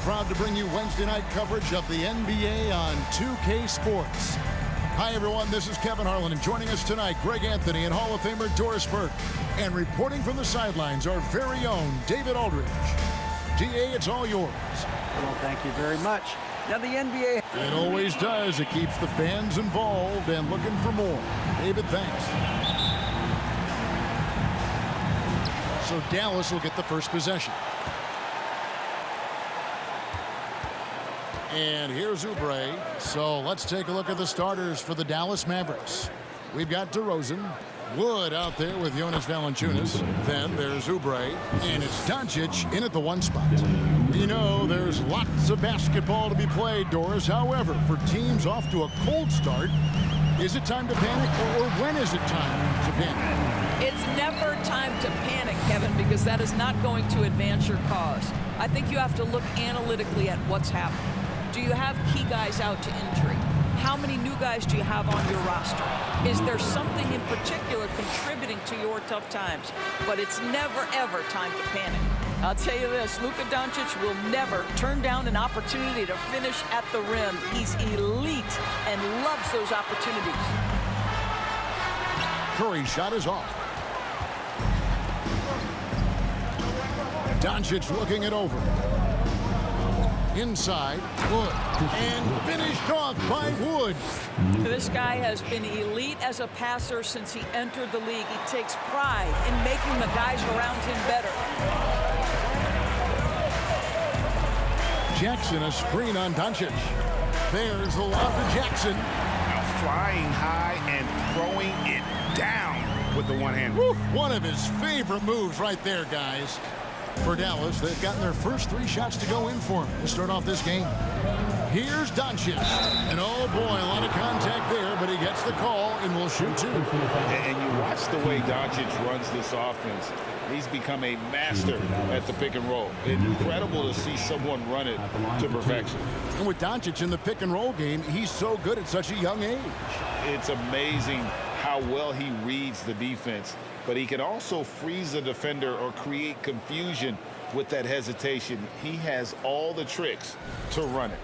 proud to bring you Wednesday night coverage of the NBA on 2K Sports. Hi, everyone. This is Kevin Harlan, and joining us tonight, Greg Anthony and Hall of Famer Doris Burke. And reporting from the sidelines, our very own David Aldridge. DA, it's all yours. Well, thank you very much. Now, the NBA... It always does. It keeps the fans involved and looking for more. David, thanks. So Dallas will get the first possession. And here's Oubre. So let's take a look at the starters for the Dallas Mavericks. We've got DeRozan. Wood out there with Jonas Valanciunas. Then there's Oubre. And it's Doncic in at the one spot. You know, there's lots of basketball to be played, Doris. However, for teams off to a cold start, is it time to panic, or when is it time to panic? It's never time to panic, Kevin, because that is not going to advance your cause. I think you have to look analytically at what's happening. Do you have key guys out to injury? How many new guys do you have on your roster? Is there something in particular contributing to your tough times? But it's never, ever time to panic. I'll tell you this, Luka Doncic will never turn down an opportunity to finish at the rim. He's elite and loves those opportunities. Curry's shot is off. Doncic looking it over. Inside, Wood. And finished off by Wood. This guy has been elite as a passer since he entered the league. He takes pride in making the guys around him better. Jackson, a screen on Doncic. There's the lob to Jackson. Now flying high and throwing it down with the one hand. Woo, one of his favorite moves right there, guys. For Dallas, they've gotten their first 3 shots to go in for him to start off this game. Here's Doncic. And oh boy, a lot of contact there, but he gets the call and will shoot 2. And you watch the way Doncic runs this offense. He's become a master at the pick and roll. Incredible to see someone run it to perfection. And with Doncic in the pick and roll game, he's so good at such a young age. It's amazing how well he reads the defense, but he can also freeze a defender or create confusion with that hesitation. He has all the tricks to run it.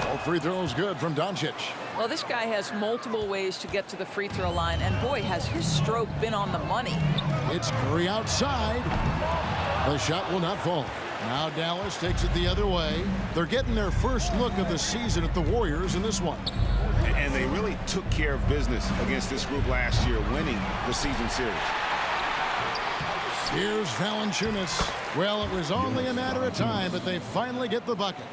All free throws good from Doncic. Well, this guy has multiple ways to get to the free throw line, and boy, has his stroke been on the money. It's Curry outside. The shot will not fall. Now Dallas takes it the other way. They're getting their first look of the season at the Warriors in this one. And they really took care of business against this group last year, winning the season series. Here's Valanciunas. Well, it was only a matter of time, but they finally get the bucket.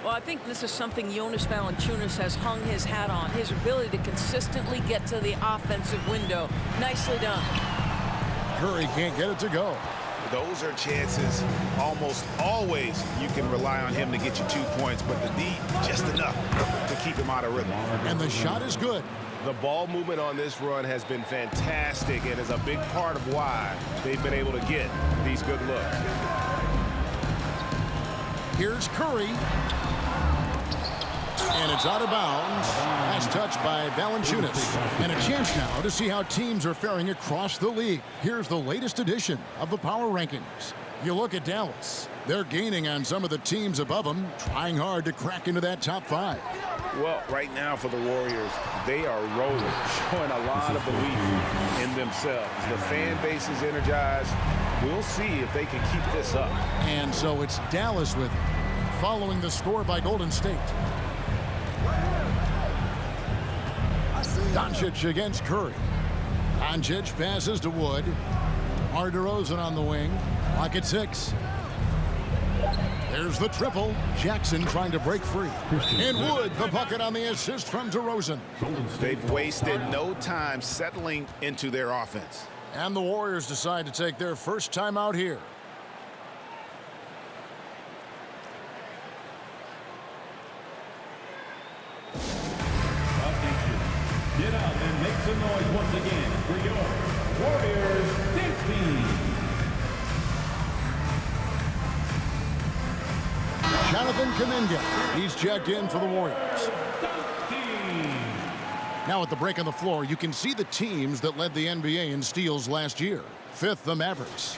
Well, I think this is something Jonas Valanciunas has hung his hat on, his ability to consistently get to the offensive window. Nicely done. Curry can't get it to go. Those are chances almost always you can rely on him to get you 2 points, but the D just enough to keep him out of rhythm. And the shot is good. The ball movement on this run has been fantastic and is a big part of why they've been able to get these good looks. Here's Curry. And it's out of bounds. Last touch by Valanciunas. And a chance now to see how teams are faring across the league. Here's the latest edition of the Power Rankings. You look at Dallas. They're gaining on some of the teams above them, trying hard to crack into that top 5. Well, right now for the Warriors, they are rolling, showing a lot of belief in themselves. The fan base is energized. We'll see if they can keep this up. And so it's Dallas with it, following the score by Golden State. Doncic against Curry. Doncic passes to Wood. DeRozan on the wing. Clock at 6. There's the triple. Jackson trying to break free. And Wood, the bucket on the assist from DeRozan. They've wasted no time settling into their offense. And the Warriors decide to take their first time out here. Get out and make some noise once again for your Warriors dance team. Jonathan Kuminga. He's checked in for the Warriors. Now at the break on the floor, you can see the teams that led the NBA in steals last year. 5th, the Mavericks.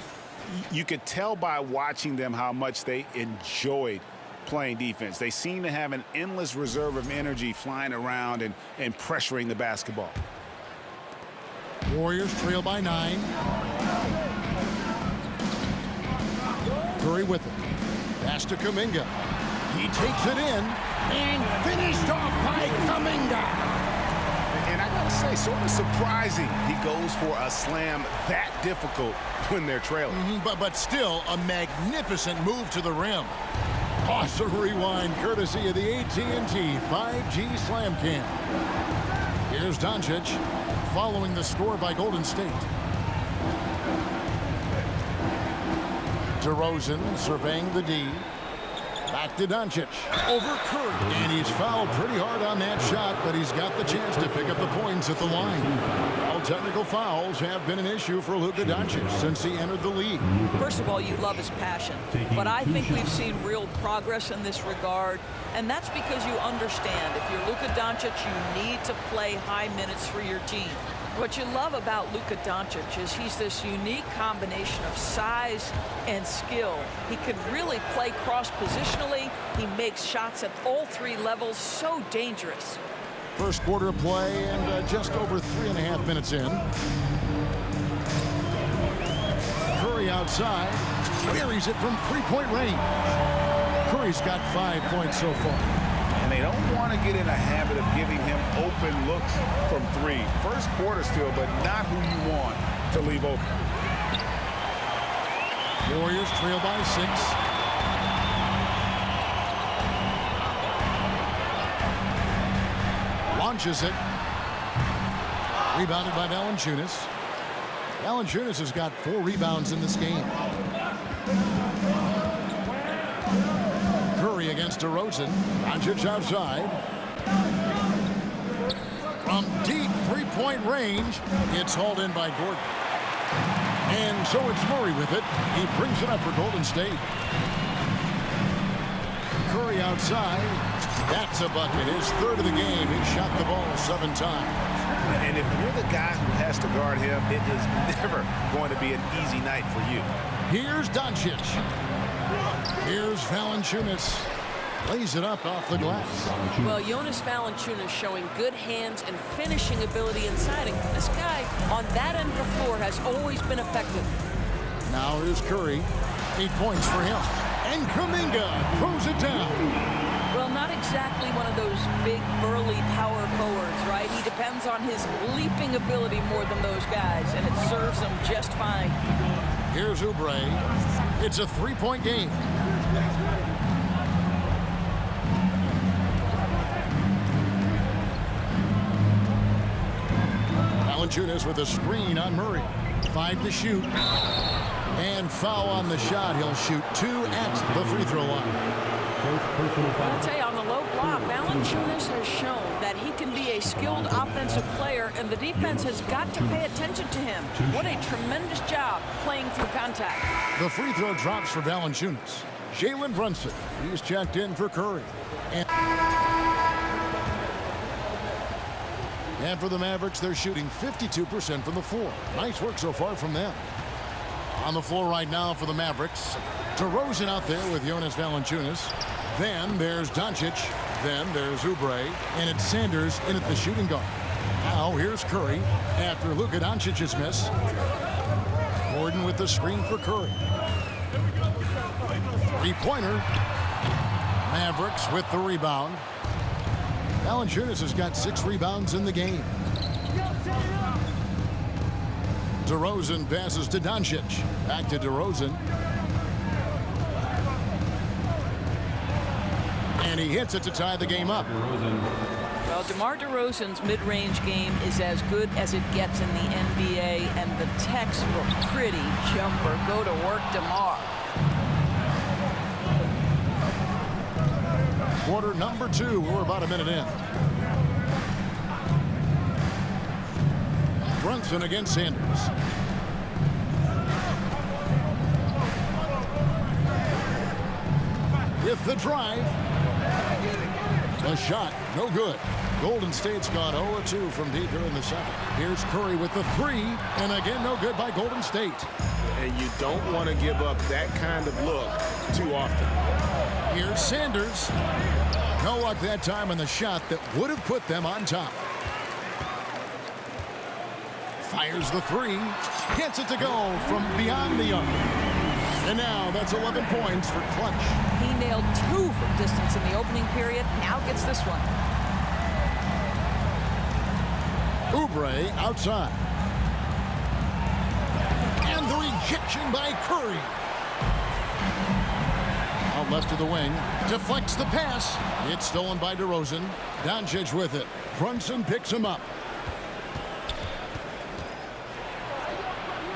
You could tell by watching them how much they enjoyed playing defense. They seem to have an endless reserve of energy flying around and pressuring the basketball. Warriors trail by 9. Curry with it. Pass to Kuminga. He takes it in and finished off by Kuminga. And I gotta say, sort of surprising he goes for a slam that difficult when they're trailing. But still a magnificent move to the rim. Awesome rewind courtesy of the AT&T 5G Slam Cam. Here's Doncic following the score by Golden State. DeRozan surveying the D. Back to Doncic. Over Curry. And he's fouled pretty hard on that shot, but he's got the chance to pick up the points at the line. All technical fouls have been an issue for Luka Doncic since he entered the league. First of all, you love his passion, but I think we've seen real progress in this regard, and that's because you understand if you're Luka Doncic, you need to play high minutes for your team. What you love about Luka Doncic is he's this unique combination of size and skill. He could really play cross-positionally. He makes shots at all 3 levels, so dangerous. First quarter of play and just over 3.5 minutes in. Curry outside, buries it from 3-point range. Curry's got 5 points so far. And they don't want to get in a habit of giving him open looks from 3. First quarter still, but not who you want to leave open. Warriors trail by 6. Launches it. Rebounded by Valanciunas. Valanciunas has got 4 rebounds in this game. Curry against DeRozan. Doncic outside. From deep 3-point range, it's hauled in by Gordon. And so it's Murray with it. He brings it up for Golden State. Curry outside. That's a bucket. His 3rd of the game. He shot the ball 7 times. And if you're the guy who has to guard him, it is never going to be an easy night for you. Here's Doncic. Here's Valanciunas. Lays it up off the glass. Well, Jonas Valanciunas showing good hands and finishing ability inside. And this guy on that end of the floor has always been effective. Now here's Curry. 8 points for him. And Kuminga throws it down. Well, not exactly one of those big, burly power forwards, right? He depends on his leaping ability more than those guys, and it serves him just fine. Here's Oubre. It's a 3-point game. Valanciunas with a screen on Murray. 5 to shoot. And foul on the shot. He'll shoot 2 at the free throw line. I'll tell you, on the low block, Valanciunas has shown that he can be a skilled offensive player, and the defense has got to pay attention to him. What a tremendous job playing through contact. The free throw drops for Valanciunas. Jalen Brunson, he's checked in for Curry. And for the Mavericks, they're shooting 52% from the floor. Nice work so far from them. On the floor right now for the Mavericks, DeRozan out there with Jonas Valanciunas. Then there's Doncic. Then there's Oubre. And it's Sanders in at the shooting guard. Now here's Curry after Luka Doncic's miss. Gordon with the screen for Curry. 3-pointer. Mavericks with the rebound. Valanciunas has got 6 rebounds in the game. DeRozan passes to Doncic. Back to DeRozan. And he hits it to tie the game up. Well, DeMar DeRozan's mid-range game is as good as it gets in the NBA, and the textbook pretty jumper. Go to work, DeMar. Quarter number 2. We're about a minute in. Brunson against Sanders. With the drive. The shot, no good. Golden State's gone 0-2 from deep here in the second. Here's Curry with the 3, and again, no good by Golden State. And you don't want to give up that kind of look too often. Here's Sanders. No luck that time on the shot that would have put them on top. Fires the three. Gets it to go from beyond the arc. And now that's 11 points for Clutch. He nailed 2 from distance in the opening period. Now gets this one. Oubre outside. And the rejection by Curry. Out left to the wing. Deflects the pass. It's stolen by DeRozan. Doncic with it. Brunson picks him up.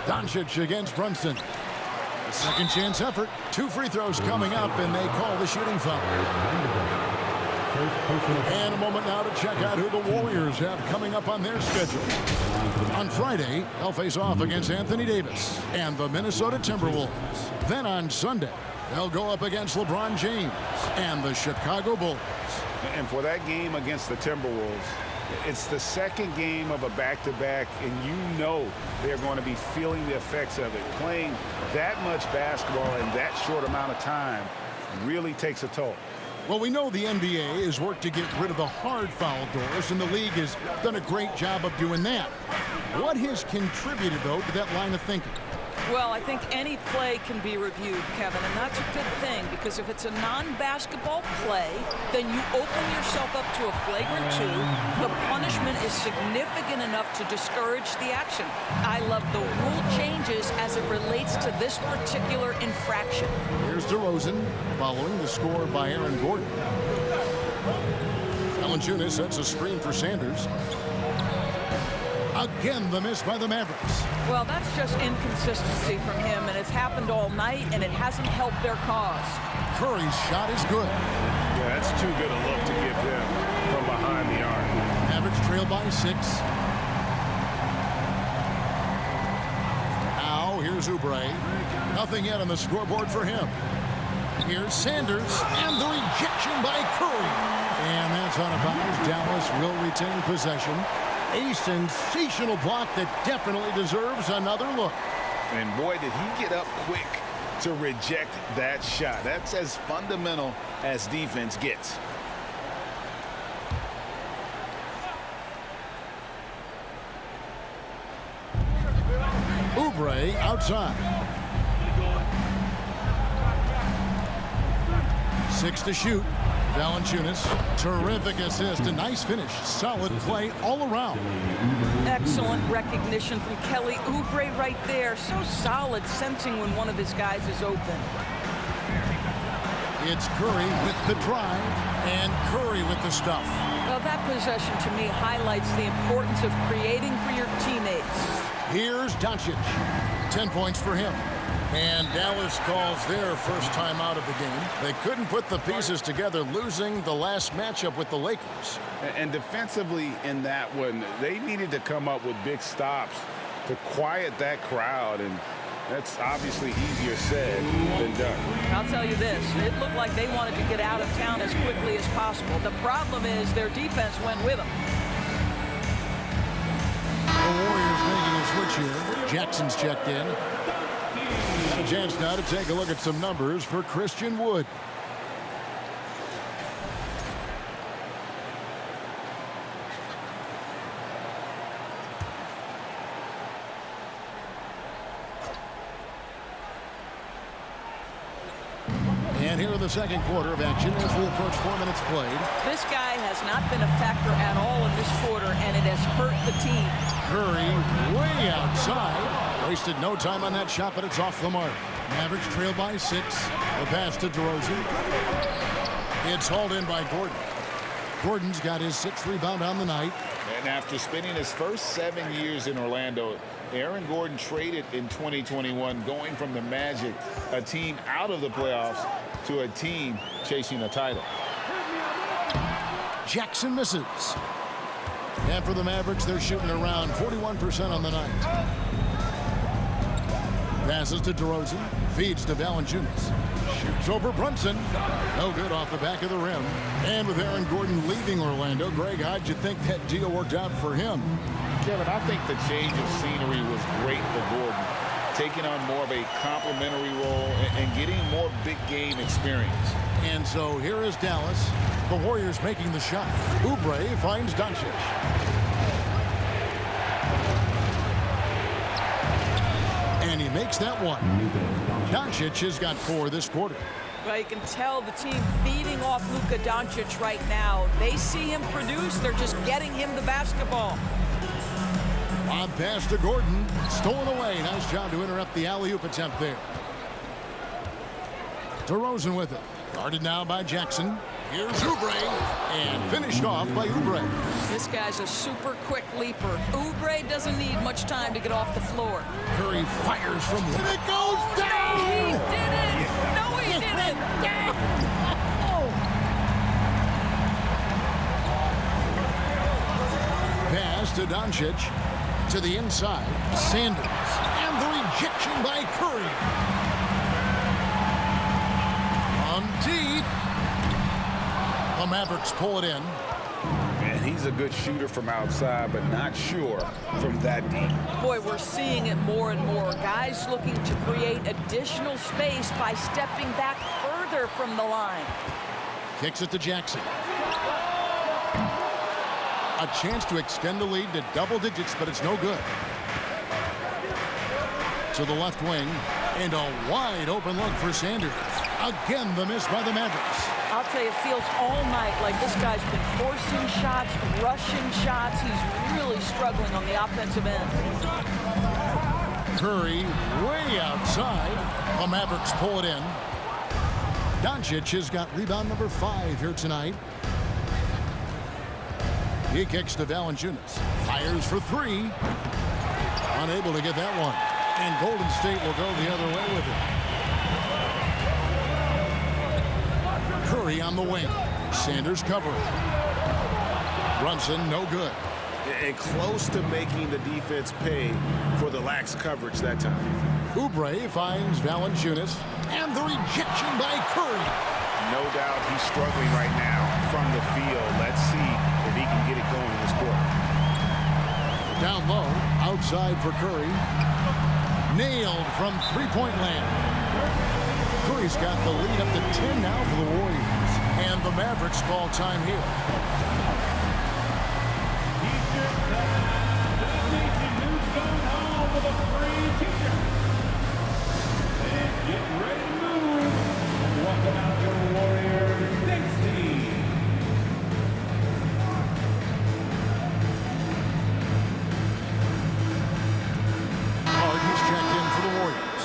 Doncic against Brunson. A second chance effort. 2 free throws coming up, and they call the shooting foul. And a moment now to check out who the Warriors have coming up on their schedule. On Friday, they'll face off against Anthony Davis and the Minnesota Timberwolves. Then on Sunday, they'll go up against LeBron James and the Chicago Bulls. And for that game against the Timberwolves, it's the second game of a back-to-back, and you know they're going to be feeling the effects of it. Playing that much basketball in that short amount of time really takes a toll. Well, we know the NBA has worked to get rid of the hard foul doors, and the league has done a great job of doing that. What has contributed, though, to that line of thinking? Well, I think any play can be reviewed, Kevin, and that's a good thing because if it's a non-basketball play, then you open yourself up to a flagrant 2. The punishment is significant enough to discourage the action. I love the rule changes as it relates to this particular infraction. Here's DeRozan following the score by Aaron Gordon. Valanciunas sets a screen for Sanders. Again, the miss by the Mavericks. Well, that's just inconsistency from him, and it's happened all night, and it hasn't helped their cause. Curry's shot is good. Yeah, that's too good a look to give them from behind the arc. Mavericks trail by 6. Now, here's Oubre. Nothing yet on the scoreboard for him. Here's Sanders, and the rejection by Curry. And that's out of bounds. Dallas will retain possession. A sensational block that definitely deserves another look. And boy, did he get up quick to reject that shot. That's as fundamental as defense gets. Oubre outside. 6 to shoot. Valanciunas, terrific assist, a nice finish, solid play all around. Excellent recognition from Kelly Oubre right there. So solid, sensing when one of his guys is open. It's Curry with the drive, and Curry with the stuff. Well, that possession to me highlights the importance of creating for your teammates. Here's Doncic. 10 points for him. And Dallas calls their first time out of the game. They couldn't put the pieces together, losing the last matchup with the Lakers. And defensively in that one, they needed to come up with big stops to quiet that crowd, and that's obviously easier said than done. I'll tell you this, it looked like they wanted to get out of town as quickly as possible. The problem is their defense went with them. The Warriors making a switch here. Jackson's checked in. Got a chance now to take a look at some numbers for Christian Wood. And here in the second quarter of action as we approach 4 minutes played. This guy has not been a factor at all in this quarter, and it has hurt the team. Curry way outside. Wasted no time on that shot, but it's off the mark. Mavericks trail by 6. The pass to DeRozan. It's hauled in by Gordon. Gordon's got his 6th rebound on the night. And after spending his first 7 years in Orlando, Aaron Gordon traded in 2021, going from the Magic, a team out of the playoffs, to a team chasing a title. Jackson misses. And for the Mavericks, they're shooting around 41% on the night. Passes to DeRozan. Feeds to Valanciunas. Shoots over Brunson. No good off the back of the rim. And with Aaron Gordon leaving Orlando, Greg, how'd you think that deal worked out for him? Kevin, I think the change of scenery was great for Gordon. taking on more of a complementary role and getting more big game experience. And so here is Dallas. The Warriors making the shot. Oubre finds Doncic. And he makes that one. Doncic has got 4 this quarter. Well, you can tell the team feeding off Luka Doncic right now. They see him produce. They're just getting him the basketball. On pass to Gordon. Stolen away. Nice job to interrupt the alley-oop attempt there. DeRozan with it. Guarded now by Jackson. Here's Oubre. And finished off by Oubre. This guy's a super quick leaper. Oubre doesn't need much time to get off the floor. Curry fires from... And it goes down! He did it! No, he didn't! Pass to Doncic. To the inside. Sanders. And the rejection by Curry. On deep. The Mavericks pull it in. And he's a good shooter from outside, but not sure from that deep. Boy, we're seeing it more and more. Guys looking to create additional space by stepping back further from the line. Kicks it to Jackson. A chance to extend the lead to double digits, but it's no good. To the left wing, and a wide open look for Sanders. Again, the miss by the Mavericks. I'll tell you, it feels all night like this guy's been forcing shots, rushing shots. He's really struggling on the offensive end. Curry way outside. The Mavericks pull it in. Doncic has got rebound number 5 here tonight. He kicks to Valanciunas. Fires for 3. Unable to get that one. And Golden State will go the other way with it. Curry on the wing. Sanders covering. Brunson, no good. And close to making the defense pay for the lax coverage that time. Oubre finds Valanciunas. And the rejection by Curry. No doubt he's struggling right now from the field. Let's see if he can get it going in this quarter. Down low, outside for Curry. Nailed from three-point land. Curry's got the lead up to 10 now for the Warriors. And the Mavericks call time here. Get ready to move. Welcome out your Warriors next team. He's checked in for the Warriors.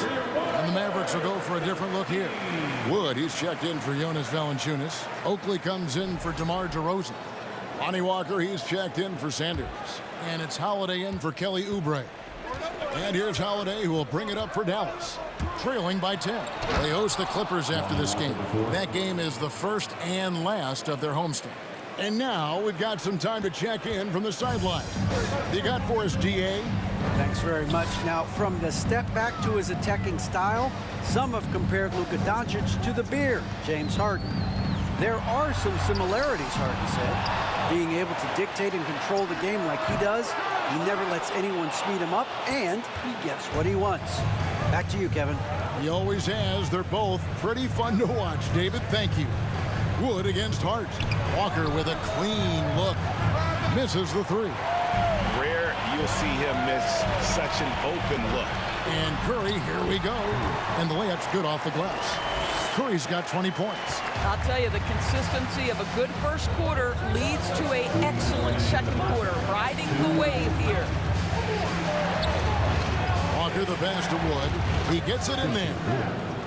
And the Mavericks will go for a different look here. Wood, he's checked in for Jonas Valanciunas. Oakley comes in for DeMar DeRozan. Lonnie Walker, he's checked in for Sanders. And it's Holiday in for Kelly Oubre. And here's Holiday, who will bring it up for Dallas. Trailing by 10. They host the Clippers after this game. That game is the first and last of their homestand. And now we've got some time to check in from the sideline. You got for us, DA? Thanks very much. Now, from the step back to his attacking style, some have compared Luka Doncic to the Bear, James Harden. There are some similarities, Harden said. Being able to dictate and control the game like he does, he never lets anyone speed him up, and he gets what he wants. Back to you, Kevin. He always has. They're both pretty fun to watch, David. Thank you. Wood against Hart. Walker with a clean look. Misses the 3. Rare you'll see him miss such an open look. And Curry, here we go. And the layup's good off the glass. Curry's got 20 points. I'll tell you, the consistency of a good first quarter leads to an excellent second quarter. Riding the wave here. Walker the pass to Wood. He gets it in there.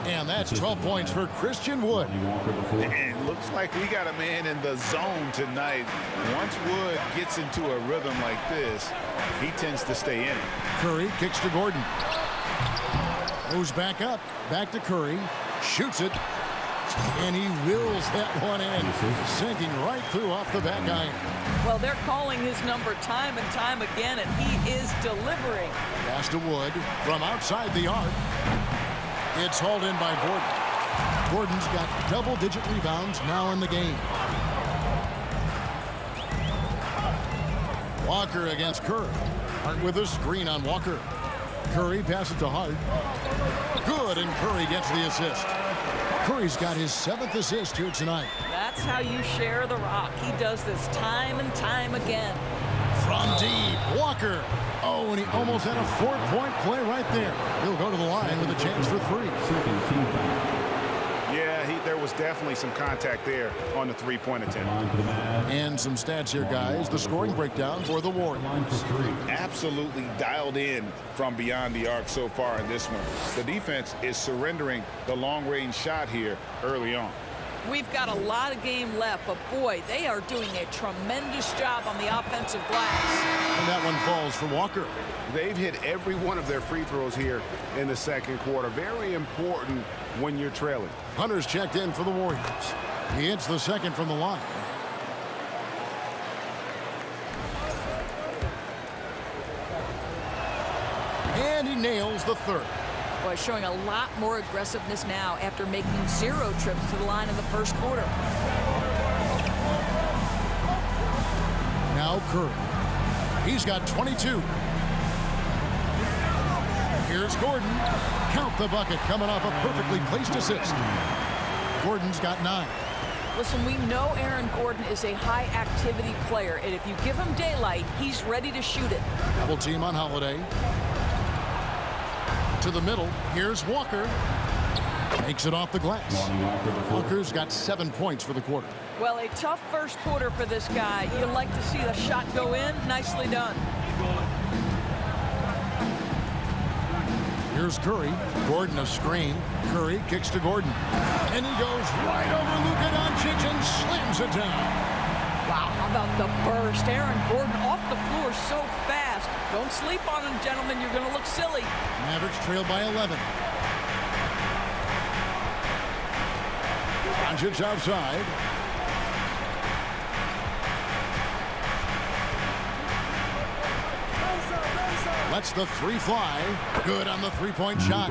And that's 12 points for Christian Wood. And it looks like we got a man in the zone tonight. Once Wood gets into a rhythm like this, he tends to stay in it. Curry kicks to Gordon. Moves back up. Back to Curry. Shoots it. And he wills that one in. Sinking right through off the back iron. Well, they're calling his number time and time again, and he is delivering. Pass to Wood from outside the arc. It's hauled in by Gordon. Gordon's got double-digit rebounds now in the game. Walker against Curry. Hart with a screen on Walker. Curry passes to Hart. Good, and Curry gets the assist. Curry's got his 7th assist here tonight. That's how you share the rock. He does this time and time again. From deep, Walker. Oh, and he almost had a 4-point play right there. He'll go to the line with a chance for 3. Yeah, there was definitely some contact there on the three-point attempt. And some stats here, guys. The scoring breakdown for the Warriors. Absolutely dialed in from beyond the arc so far in this one. The defense is surrendering the long-range shot here early on. We've got a lot of game left, but boy, they are doing a tremendous job on the offensive glass. And that one falls for Walker. They've hit every one of their free throws here in the second quarter. Very important when you're trailing. Hunter's checked in for the Warriors. He hits the second from the line. And he nails the third. Boy, showing a lot more aggressiveness now after making 0 trips to the line in the first quarter. Now Curry. He's got 22. Here's Gordon. Count the bucket coming off a perfectly placed assist. Gordon's got 9. Listen, we know Aaron Gordon is a high-activity player, and if you give him daylight, he's ready to shoot it. Double team on Holiday. To the middle. Here's Walker. Makes it off the glass. Walker's got 7 points for the quarter. Well, a tough first quarter for this guy. You like to see the shot go in. Nicely done. Here's Curry. Gordon a screen. Curry kicks to Gordon. And he goes right over Luka Doncic and slams it down. Wow, how about the burst? Aaron Gordon off the floor so fast. Don't sleep on him, gentlemen. You're going to look silly. Mavericks trail by 11. Doncic outside. Lets the 3 fly. Good on the 3-point shot.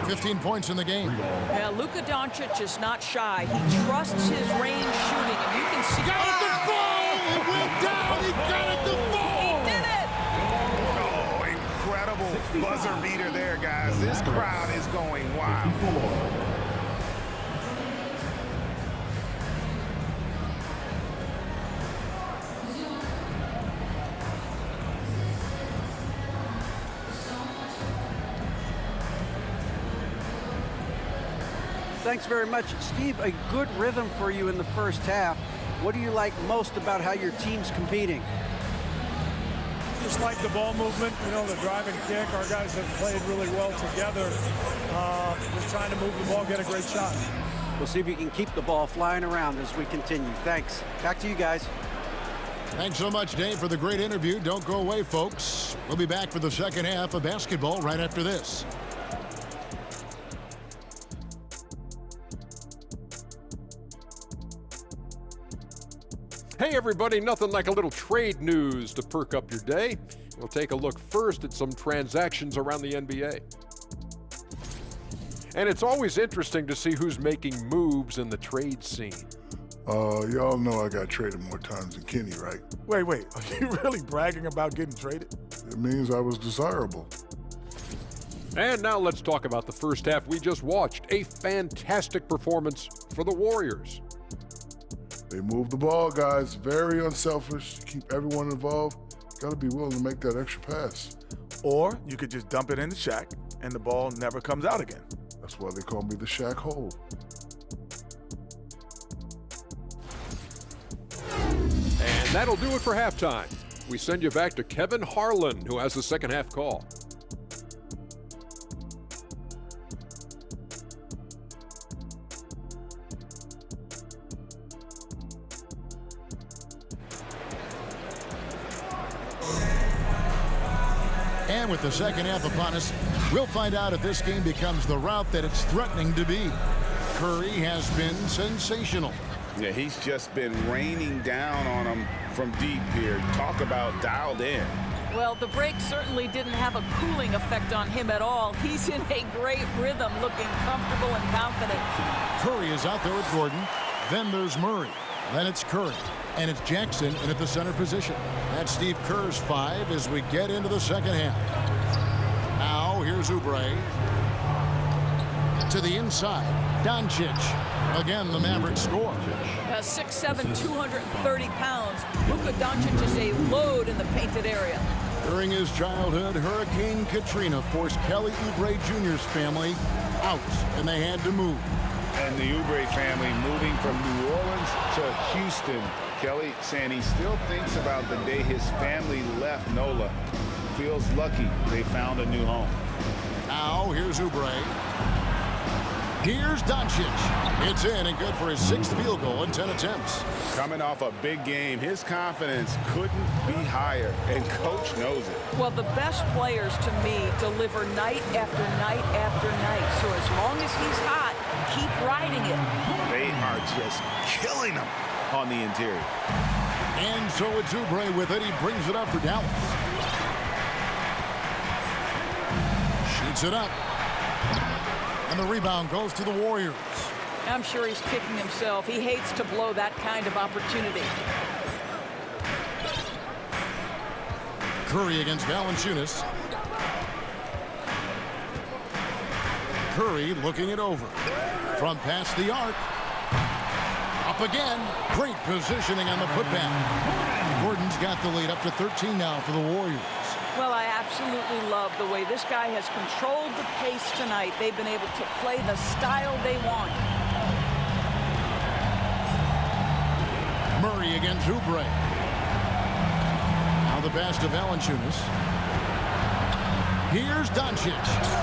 15 points in the game. Yeah, Luka Doncic is not shy. He trusts his range shooting, and you can see. Got it to fall! It went down! He got it to fall! He did it! Oh, incredible buzzer beater there, guys. This crowd is going wild. Thanks very much, Steve. A good rhythm for you in the first half. What do you like most about how your team's competing? Just like the ball movement, you know, the drive and kick. Our guys have played really well together. Just trying to move the ball, get a great shot. We'll see if you can keep the ball flying around as we continue. Thanks. Back to you guys. Thanks so much, Dave, for the great interview. Don't go away, folks. We'll be back for the second half of basketball right after this. Hey everybody, nothing like a little trade news to perk up your day. We'll take a look first at some transactions around the NBA. And it's always interesting to see who's making moves in the trade scene. Y'all know I got traded more times than Kenny, right? Wait, are you really bragging about getting traded? It means I was desirable. And now let's talk about the first half we just watched. A fantastic performance for the Warriors. They move the ball, guys. Very unselfish. Keep everyone involved. Got to be willing to make that extra pass. Or you could just dump it in the shack and the ball never comes out again. That's why they call me the Shack Hole. And that'll do it for halftime. We send you back to Kevin Harlan, who has the second half call. And with the second half upon us, we'll find out if this game becomes the route that it's threatening to be. Curry has been sensational. Yeah, he's just been raining down on him from deep here. Talk about dialed in. Well, the break certainly didn't have a cooling effect on him at all. He's in a great rhythm, looking comfortable and confident. Curry is out there with Gordon. Then there's Murray. Then it's Curry. And it's Jackson in at the center position. That's Steve Kerr's 5 as we get into the second half. Now here's Oubre. To the inside. Doncic. Again, the Mavericks score. 6'7", 230 pounds. Luka Doncic is a load in the painted area. During his childhood, Hurricane Katrina forced Kelly Oubre Jr.'s family out, and they had to move. And the Oubre family moving from New Orleans to Houston. Kelly saying he still thinks about the day his family left NOLA. Feels lucky they found a new home. Now, here's Oubre. Here's Doncic. It's in and good for his 6th field goal in 10 attempts. Coming off a big game, his confidence couldn't be higher, and coach knows it. Well, the best players to me deliver night after night after night. So as long as he's hot, keep riding it. They are just killing him on the interior. And so it's Oubre with it. He brings it up for Dallas. Shoots it up. And the rebound goes to the Warriors. I'm sure he's kicking himself. He hates to blow that kind of opportunity. Curry against Valanciunas. Curry looking it over. From past the arc. Up again. Great positioning on the putback. Gordon's got the lead up to 13 now for the Warriors. Well, I absolutely love the way this guy has controlled the pace tonight. They've been able to play the style they want. Murray against Oubre. Now the pass to Valanciunas. Here's Doncic,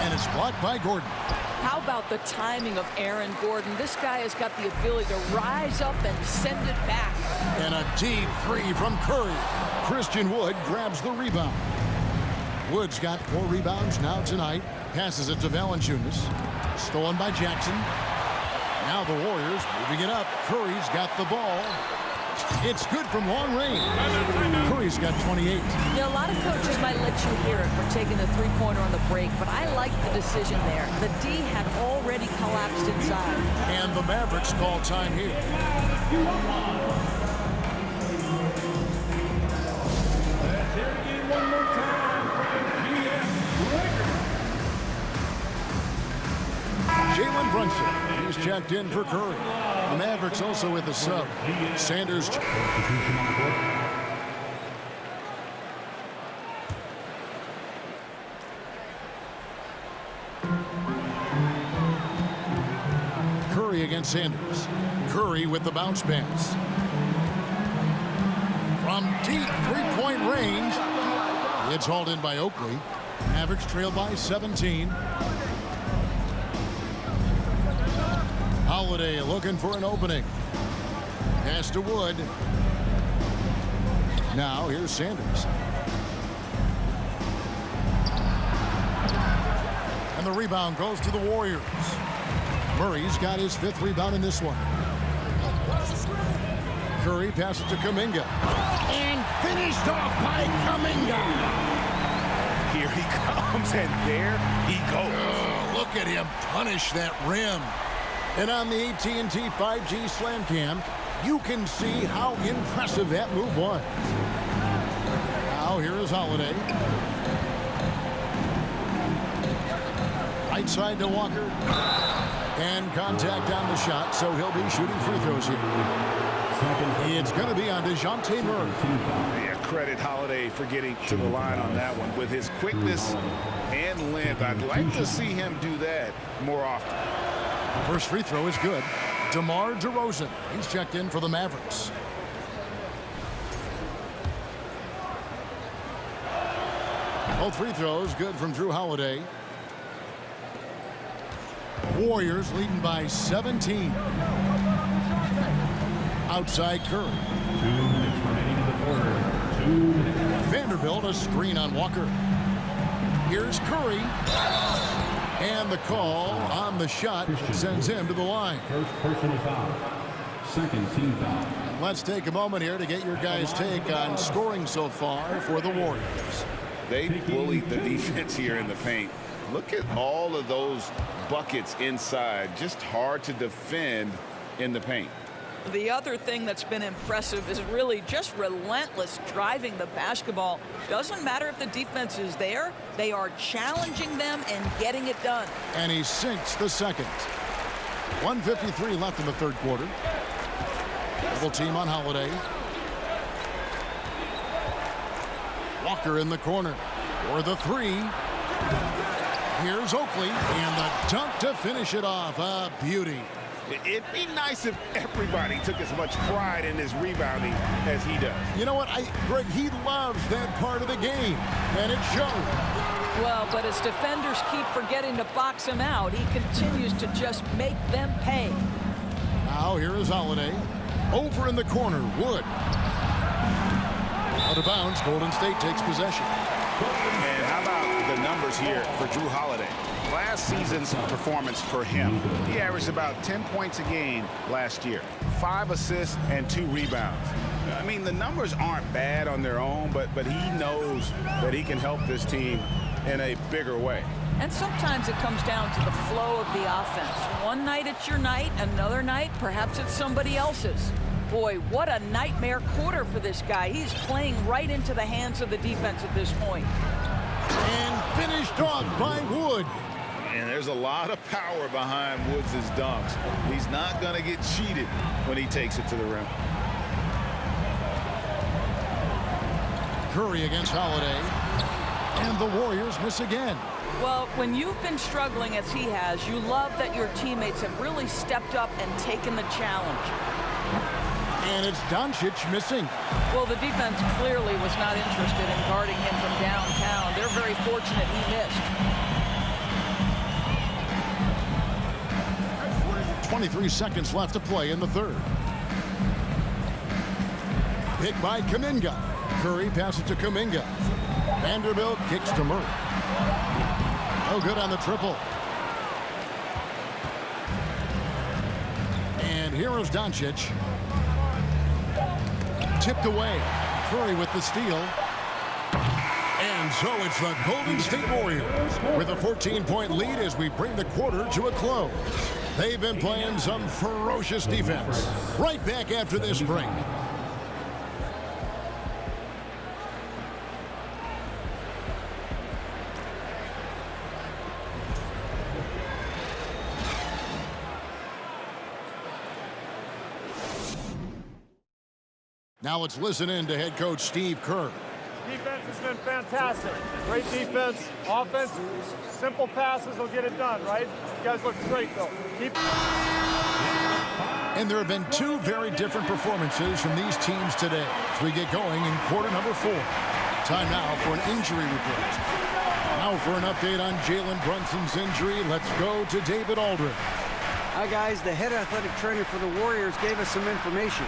and it's blocked by Gordon. How about the timing of Aaron Gordon? This guy has got the ability to rise up and send it back. And a deep three from Curry. Christian Wood grabs the rebound. Wood's got 4 rebounds now tonight. Passes it to Valanciunas. Stolen by Jackson. Now the Warriors moving it up. Curry's got the ball. It's good from long range. Curry's got 28. Yeah, a lot of coaches might let you hear it for taking the three-pointer on the break, but I like the decision there. The D had already collapsed inside. And the Mavericks call time here. Let's hear it again one more time. Jalen Brunson. He's checked in for Curry. The Mavericks also with a sub. Sanders. Curry against Sanders. Curry with the bounce pass. From deep three-point range. It's hauled in by Oakley. Mavericks trail by 17. Holiday looking for an opening. Pass to Wood. Now here's Sanders. And the rebound goes to the Warriors. Murray's got his 5th rebound in this one. Curry passes to Kuminga. And finished off by Kuminga. Here he comes, and there he goes. Oh, look at him punish that rim. And on the AT&T 5G Slam Cam, you can see how impressive that move was. Now here is Holiday. Right side to Walker. And contact on the shot, so he'll be shooting free throws here. It's going to be on DeJounte Murray. Yeah, credit Holiday for getting to the line on that one. With his quickness and length, I'd like to see him do that more often. First free throw is good. DeMar DeRozan. He's checked in for the Mavericks. Both free throws good from Drew Holiday. Warriors leading by 17. Outside Curry. 2 minutes remaining in the quarter. 2 minutes. Vanderbilt a screen on Walker. Here's Curry. And the call on the shot sends him to the line. First personal foul. Second team foul. Let's take a moment here to get your guys' take on scoring so far for the Warriors. They bullied the defense here in the paint. Look at all of those buckets inside. Just hard to defend in the paint. The other thing that's been impressive is really just relentless driving the basketball. Doesn't matter if the defense is there, they are challenging them and getting it done. And he sinks the second. 1:53 left in the third quarter. Double team on Holiday. Walker in the corner for the three. Here's Oakley, and the dunk to finish it off. A beauty. It'd be nice if everybody took as much pride in his rebounding as he does. You know what, Greg, he loves that part of the game, and it shows. Well, but as defenders keep forgetting to box him out, he continues to just make them pay. Now here is Holiday. Over in the corner, Wood. Out of bounds, Golden State takes possession. And how about the numbers here for Drew Holiday? Last season's performance for him, he averaged about 10 points a game last year, 5 assists and 2 rebounds. I mean, the numbers aren't bad on their own, but he knows that he can help this team in a bigger way. And sometimes it comes down to the flow of the offense. One night it's your night, another night perhaps it's somebody else's. Boy, what a nightmare quarter for this guy. He's playing right into the hands of the defense at this point. And finished off by Wood. And there's a lot of power behind Woods' dunks. He's not going to get cheated when he takes it to the rim. Curry against Holiday. And the Warriors miss again. Well, when you've been struggling as he has, you love that your teammates have really stepped up and taken the challenge. And it's Doncic missing. Well, the defense clearly was not interested in guarding him from downtown. They're very fortunate he missed. 23 seconds left to play in the third. Pick by Kuminga. Curry passes to Kuminga. Vanderbilt kicks to Murray. No good on the triple. And here is Doncic. Tipped away. Curry with the steal. And so it's the Golden State Warriors with a 14-point lead as we bring the quarter to a close. They've been playing some ferocious defense. Right back after this break. Now let's listen in to head coach Steve Kerr. Defense has been fantastic. Great defense. Offense, simple passes will get it done, right? You guys look great, though. And there have been two very different performances from these teams today as we get going in quarter number 4. Time now for an injury report. Now for an update on Jalen Brunson's injury, let's go to David Aldridge. Hi, guys. The head athletic trainer for the Warriors gave us some information.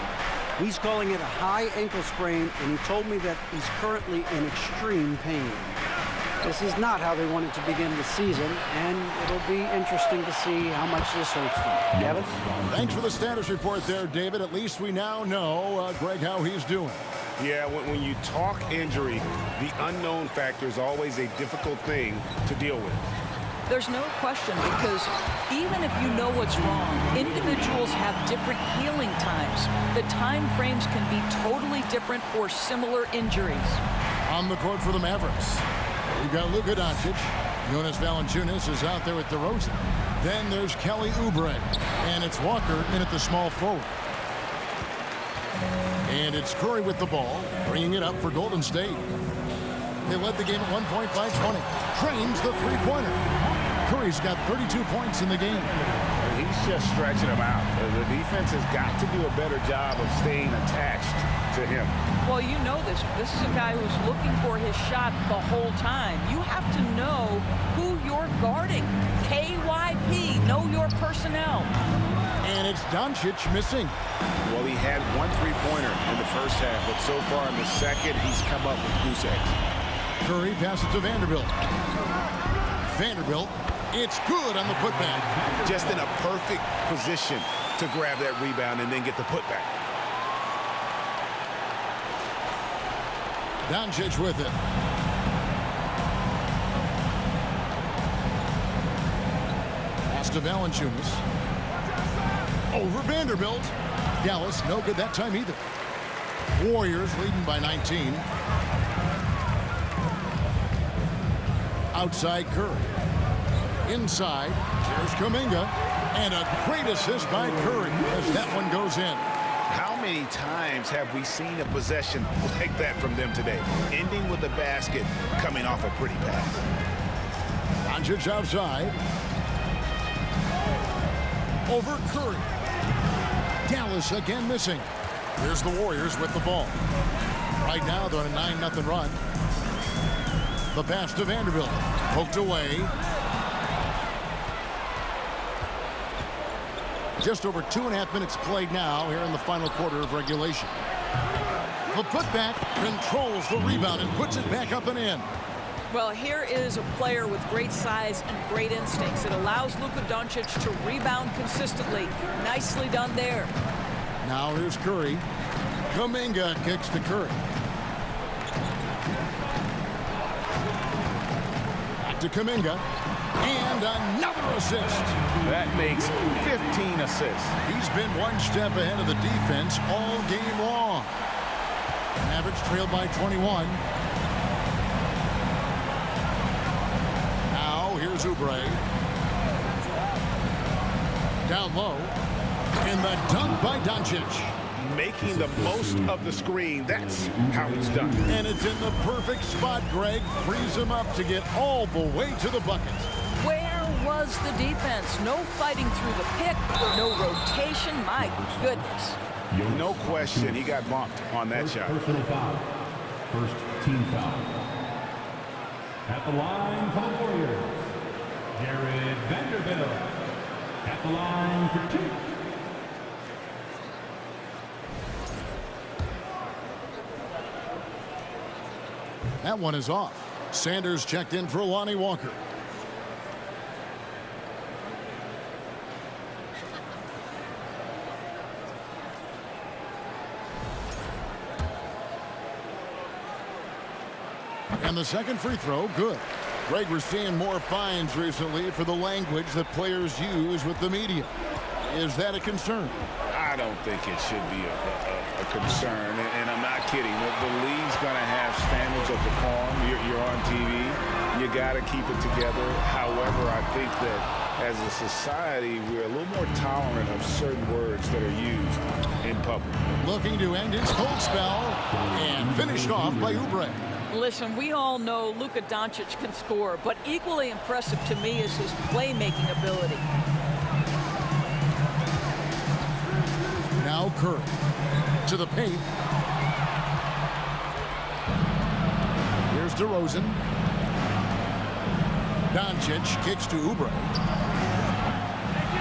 He's calling it a high ankle sprain, and he told me that he's currently in extreme pain. This is not how they wanted to begin the season, and it'll be interesting to see how much this hurts them. Kevin? Thanks for the status report there, David. At least we now know, Greg, how he's doing. Yeah, when you talk injury, the unknown factor is always a difficult thing to deal with. There's no question, because even if you know what's wrong, individuals have different healing times. The time frames can be totally different for similar injuries. On the court for the Mavericks, we've got Luka Doncic. Jonas Valanciunas is out there with DeRozan. Then there's Kelly Oubre, and it's Walker in at the small forward. And it's Curry with the ball, bringing it up for Golden State. They led the game at 1 point by 20. Trains the three-pointer. Curry's got 32 points in the game. He's just stretching them out. The defense has got to do a better job of staying attached to him. Well, you know this. This is a guy who's looking for his shot the whole time. You have to know who you're guarding. KYP, know your personnel. And it's Doncic missing. Well, he had 1 3-pointer in the first half, but so far in the second, he's come up with goose eggs. Curry passes to Vanderbilt. Vanderbilt, it's good on the putback. Just in a perfect position to grab that rebound and then get the putback. Doncic with it. Pass to Valanciunas. Over Vanderbilt. Dallas, no good that time either. Warriors leading by 19. Outside Curry. Inside, here's Kuminga. And a great assist by Curry as that one goes in. How many times have we seen a possession like that from them today? Ending with a basket, coming off a pretty pass. Doncic outside. Over Curry. Dallas again missing. Here's the Warriors with the ball. Right now they're on a 9-0 run. The pass to Vanderbilt. Poked away. Just over 2.5 minutes played now here in the final quarter of regulation. The putback controls the rebound and puts it back up and in. Well, here is a player with great size and great instincts. It allows Luka Doncic to rebound consistently. Nicely done there. Now here's Curry. Kuminga kicks to Curry. Back to Kuminga. And another assist. That makes 15 assists. He's been one step ahead of the defense all game long. Mavericks trailed by 21. Now here's Oubre. Down low. And the dunk by Doncic. Making the most of the screen. That's how it's done. And it's in the perfect spot, Greg. Frees him up to get all the way to the bucket. Where was the defense? No fighting through the pick, no rotation. My goodness. No question, he got bumped on that shot. Personal foul. First team foul. At the line for the Warriors, Jared Vanderbilt. At the line for 2. That one is off. Sanders checked in for Lonnie Walker. And the second free throw, good. Greg, we're seeing more fines recently for the language that players use with the media. Is that a concern? I don't think it should be a concern, and I'm not kidding. The league's going to have standards of decorum. You're on TV. You got to keep it together. However, I think that as a society, we're a little more tolerant of certain words that are used in public. Looking to end his cold spell and finished off by Oubre. Listen, we all know Luka Doncic can score, but equally impressive to me is his playmaking ability. Now Curry to the paint. Here's DeRozan. Doncic kicks to Oubre.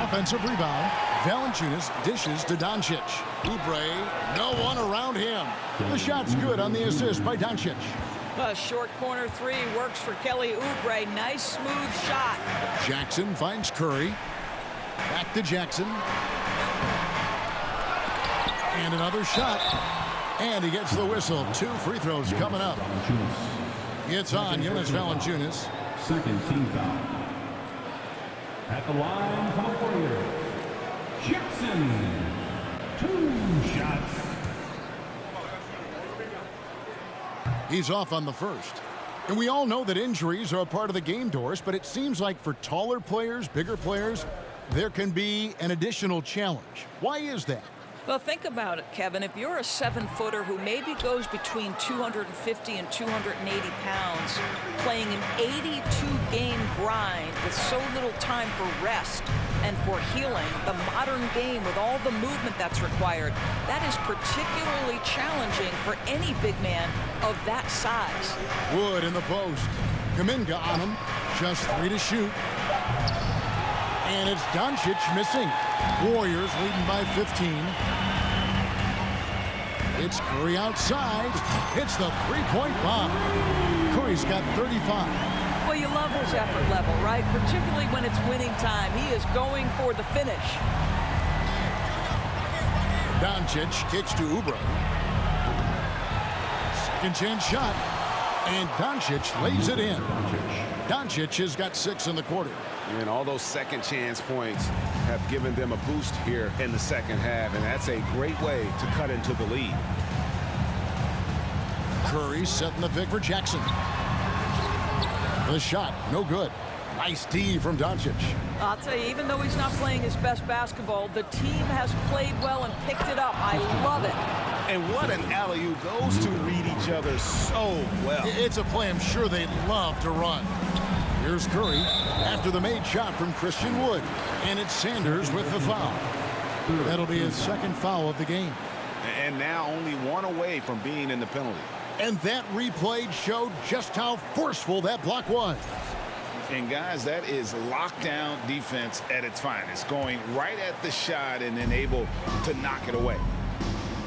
Offensive rebound. Valanciunas dishes to Doncic. Oubre, no one around him. The shot's good on the assist by Doncic. A short corner three works for Kelly Oubre. Nice, smooth shot. Jackson finds Curry. Back to Jackson. And another shot. And he gets the whistle. 2 free throws coming up. It's on Jonas Valanciunas. Second team foul. At the line for the Warriors, Jackson. 2 shots. He's off on the first. And we all know that injuries are a part of the game, Doris, but it seems like for taller players, bigger players, there can be an additional challenge. Why is that? Well, think about it, Kevin. If you're a 7-footer who maybe goes between 250 and 280 pounds, playing an 82-game grind with so little time for rest and for healing, the modern game with all the movement that's required, that is particularly challenging for any big man of that size. Wood in the post. Kuminga on him. Just 3 to shoot. And it's Doncic missing. Warriors leading by 15. It's Curry outside. Hits the three-point bomb. Curry's got 35. Well, you love his effort level, right? Particularly when it's winning time. He is going for the finish. Doncic kicks to Oubre. Second chance shot. And Doncic lays it in. Doncic has got 6 in the quarter. And all those second chance points have given them a boost here in the second half, and that's a great way to cut into the lead. Curry setting the pick for Jackson. The shot, no good. Nice D from Doncic. I'll tell you, even though he's not playing his best basketball, the team has played well and picked it up. I love it. And what an alley-oop. Those two read each other so well. It's a play I'm sure they'd love to run. Here's Curry after the made shot from Christian Wood. And it's Sanders with the foul. That'll be his second foul of the game. And now only one away from being in the penalty. And that replay showed just how forceful that block was. And guys, that is lockdown defense at its finest, going right at the shot and then able to knock it away.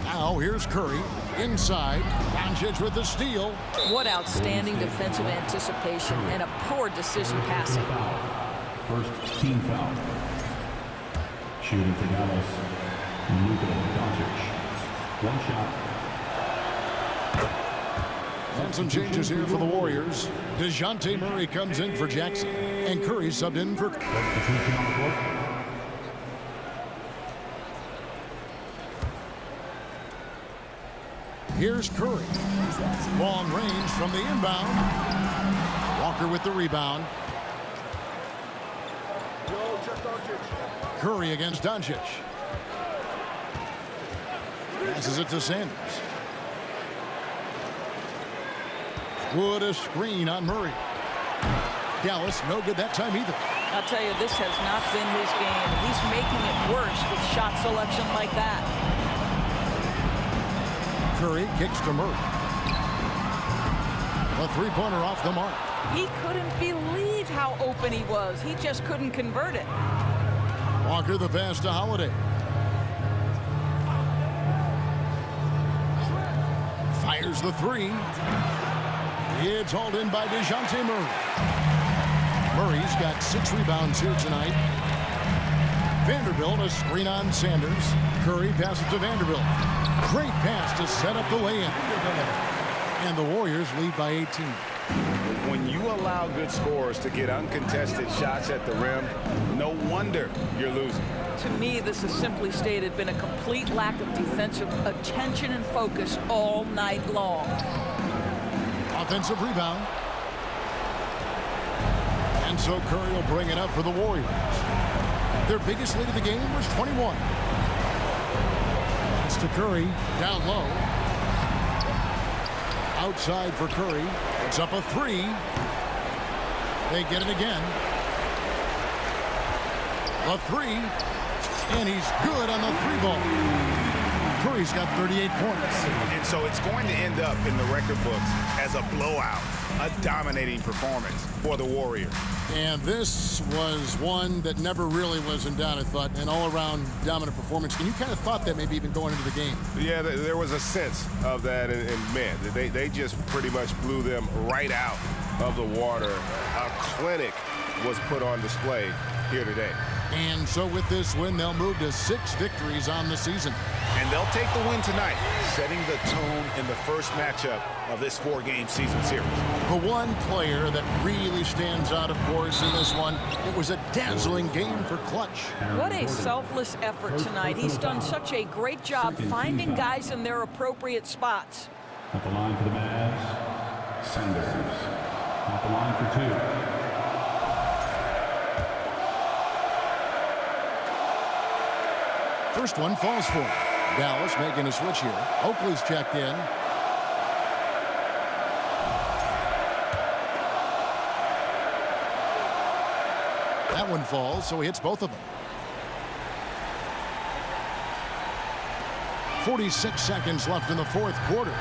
Now here's Curry inside. Doncic with the steal. What outstanding defensive anticipation and a poor decision passing. First team foul. Shooting for Dallas, Luka Doncic. One shot. And some changes here for the Warriors. DeJounte Murray comes in for Jackson. And Curry subbed in for... Here's Curry. Long range from the inbound. Walker with the rebound. Curry against Doncic. Passes it to Sanders. Wood a screen on Murray. Dallas no good that time either. I'll tell you, this has not been his game. He's making it worse with shot selection like that. Curry kicks to Murray. A three-pointer off the mark. He couldn't believe how open he was. He just couldn't convert it. Walker the pass to Holiday. Fires the three. It's hauled in by DeJounte Murray. Murray's got 6 rebounds here tonight. Vanderbilt a screen on Sanders. Curry passes to Vanderbilt. Great pass to set up the lay-in. And the Warriors lead by 18. When you allow good scorers to get uncontested shots at the rim, no wonder you're losing. To me, this has simply stated been a complete lack of defensive attention and focus all night long. Offensive rebound. And so Curry will bring it up for the Warriors. Their biggest lead of the game was 21. It's to Curry, down low. Outside for Curry. It's up a 3. They get it again. A 3. And he's good on the 3-ball. Curry's got 38 points. And so it's going to end up in the record books as a blowout, a dominating performance for the Warriors. And this was one that never really was in doubt, I thought, an all-around dominant performance. And you kind of thought that maybe even going into the game. Yeah, there was a sense of that, and man, they just pretty much blew them right out of the water. A clinic was put on display here today. And so with this win, they'll move to 6 victories on the season. And they'll take the win tonight, setting the tone in the first matchup of this 4-game season series. The one player that really stands out, of course, in this one, it was a dazzling game for Clutch. What a selfless effort tonight. He's done such a great job finding guys in their appropriate spots. At the line for the Mavs, Sanders. At the line for 2. First one falls for him. Dallas making a switch here. Oakley's checked in. That one falls, so he hits both of them. 46 seconds left in the 4th quarter.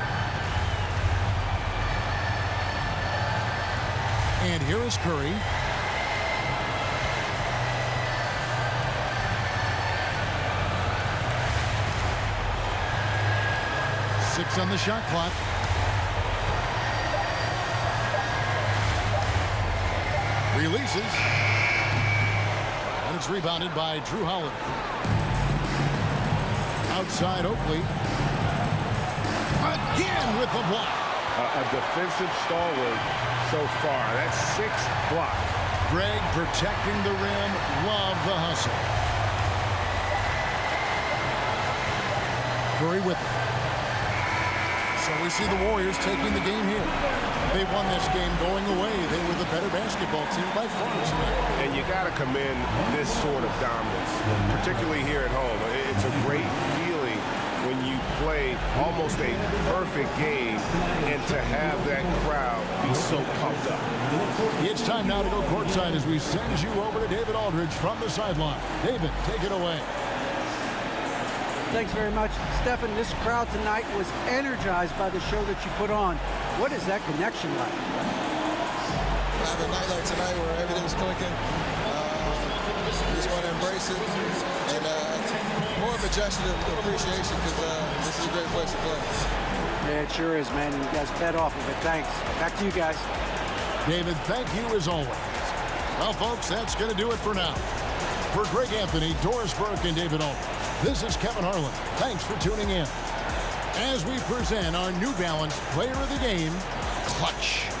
And here is Curry. Six on the shot clock. Releases. And it's rebounded by Drew Holiday. Outside Oakley. Again with the block. a defensive stalwart so far. That's 6 blocks. Greg protecting the rim. Love the hustle. Curry with it. So we see the Warriors taking the game here. They won this game going away. They were the better basketball team by far tonight. And you got to commend this sort of dominance, particularly here at home. It's a great feeling when you play almost a perfect game and to have that crowd be so pumped up. It's time now to go courtside as we send you over to David Aldridge from the sideline. David, take it away. Thanks very much. Stephen, this crowd tonight was energized by the show that you put on. What is that connection like? Have a night like tonight where everything's clicking. Just want to embrace it. And more of a gesture of appreciation because this is a great place to play. Yeah, it sure is, man. You guys fed off of it. Thanks. Back to you guys. David, thank you as always. Well, folks, that's going to do it for now. For Greg Anthony, Doris Burke, and David Aldridge, this is Kevin Harlan. Thanks for tuning in as we present our New Balance Player of the Game, Clutch.